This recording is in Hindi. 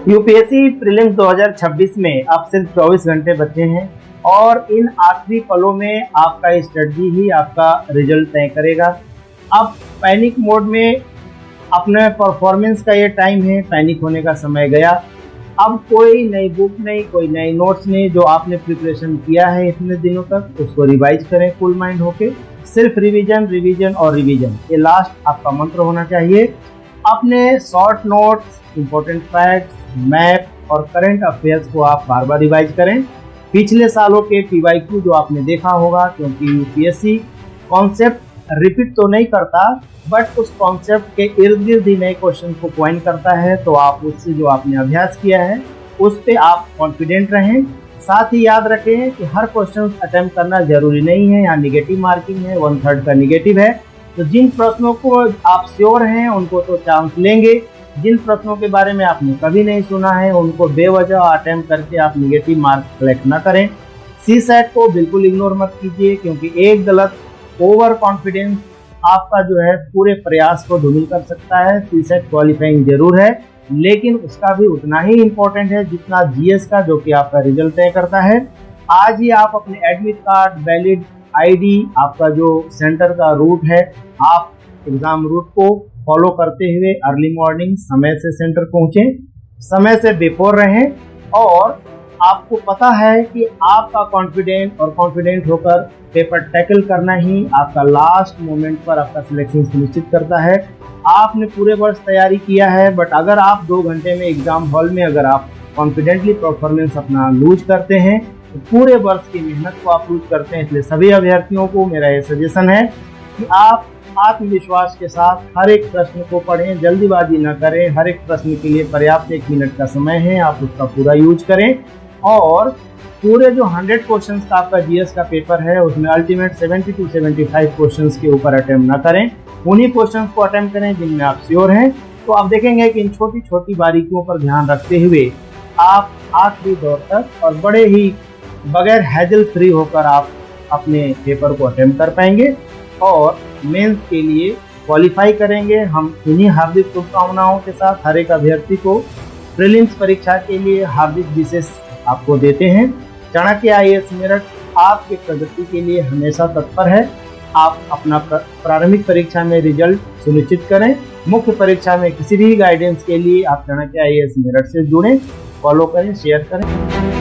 यूपीएससी प्रीलिम्स 2026 में अब सिर्फ 24 घंटे बचे हैं और इन आखिरी पलों में आपका स्ट्रेटजी ही आपका रिजल्ट तय करेगा। अब पैनिक मोड में अपने परफॉर्मेंस का ये टाइम है, पैनिक होने का समय गया। अब कोई नई बुक नहीं, कोई नई नोट्स नहीं, जो आपने प्रिपरेशन किया है इतने दिनों तक उसको रिवाइज करें कूल माइंड होके। सिर्फ रिवीजन रिवीजन और रिवीजन, ये लास्ट आपका मंत्र होना चाहिए। अपने short notes, important facts, map और करंट अफेयर्स को आप बार बार रिवाइज करें। पिछले सालों के पीवाईक्यू जो आपने देखा होगा, क्योंकि यूपीएससी कॉन्सेप्ट रिपीट तो नहीं करता बट उस कॉन्सेप्ट के इर्द गिर्द ही नए क्वेश्चन को पॉइंट करता है, तो आप उससे जो आपने अभ्यास किया है उस पे आप कॉन्फिडेंट रहें। साथ ही याद रखें कि हर क्वेश्चन अटेम्प्ट करना जरूरी नहीं है, यहाँ निगेटिव मार्किंग है, 1/3 का निगेटिव है। तो जिन प्रश्नों को आप श्योर हैं उनको तो चांस लेंगे, जिन प्रश्नों के बारे में आपने कभी नहीं सुना है उनको बेवजह अटेम्प्ट करके आप निगेटिव मार्क कलेक्ट ना करें। सीसेट को बिल्कुल इग्नोर मत कीजिए, क्योंकि एक गलत ओवर कॉन्फिडेंस आपका जो है पूरे प्रयास को धूमिल कर सकता है। सीसेट क्वालिफाइंग जरूर है, लेकिन उसका भी उतना ही इम्पोर्टेंट है जितना जीएस का, जो कि आपका रिजल्ट तय करता है। आज ही आप अपने एडमिट कार्ड, वैलिड आईडी, आपका जो सेंटर का रूट है, आप एग्जाम रूट को फॉलो करते हुए अर्ली मॉर्निंग समय से सेंटर पहुंचें, समय से बिफोर रहें। और आपको पता है कि आपका कॉन्फिडेंट होकर पेपर टैकल करना ही आपका लास्ट मोमेंट पर आपका सिलेक्शन सुनिश्चित करता है। आपने पूरे वर्ष तैयारी किया है, बट अगर आप 2 घंटे में एग्जाम हॉल में अगर आप कॉन्फिडेंटली परफॉर्मेंस अपना लूज करते हैं तो पूरे वर्ष की मेहनत को आप लूज करते हैं। इसलिए सभी अभ्यर्थियों को मेरा ये सजेशन है कि आप आत्मविश्वास के साथ हर एक प्रश्न को पढ़ें, जल्दीबाजी न करें। हर एक प्रश्न के लिए पर्याप्त 1 मिनट का समय है, आप उसका पूरा यूज करें। और पूरे जो 100 क्वेश्चंस का आपका जीएस का पेपर है उसमें अल्टीमेट 70 to 75 क्वेश्चंस के ऊपर अटेम्प्ट ना करें, उन्हीं क्वेश्चंस को अटेम्प्ट करें जिनमें आप श्योर हैं। तो आप देखेंगे कि इन छोटी छोटी बारीकियों पर ध्यान रखते हुए आप आखिरी दौर तक और बड़े ही बगैर हैजल फ्री होकर आप अपने पेपर को अटेम्प्ट कर पाएंगे और मेंस के लिए क्वालिफाई करेंगे। हम इन्हीं हार्दिक शुभकामनाओं के साथ हर एक अभ्यर्थी को प्रीलिम्स परीक्षा के लिए हार्दिक विशेष आपको देते हैं। चाणक्य आईएएस मेरठ आपके प्रगति के लिए हमेशा तत्पर है। आप अपना प्रारंभिक परीक्षा में रिजल्ट सुनिश्चित करें। मुख्य परीक्षा में किसी भी गाइडेंस के लिए आप चाणक्य आईएएस मेरठ से जुड़ें, फॉलो करें, शेयर करें।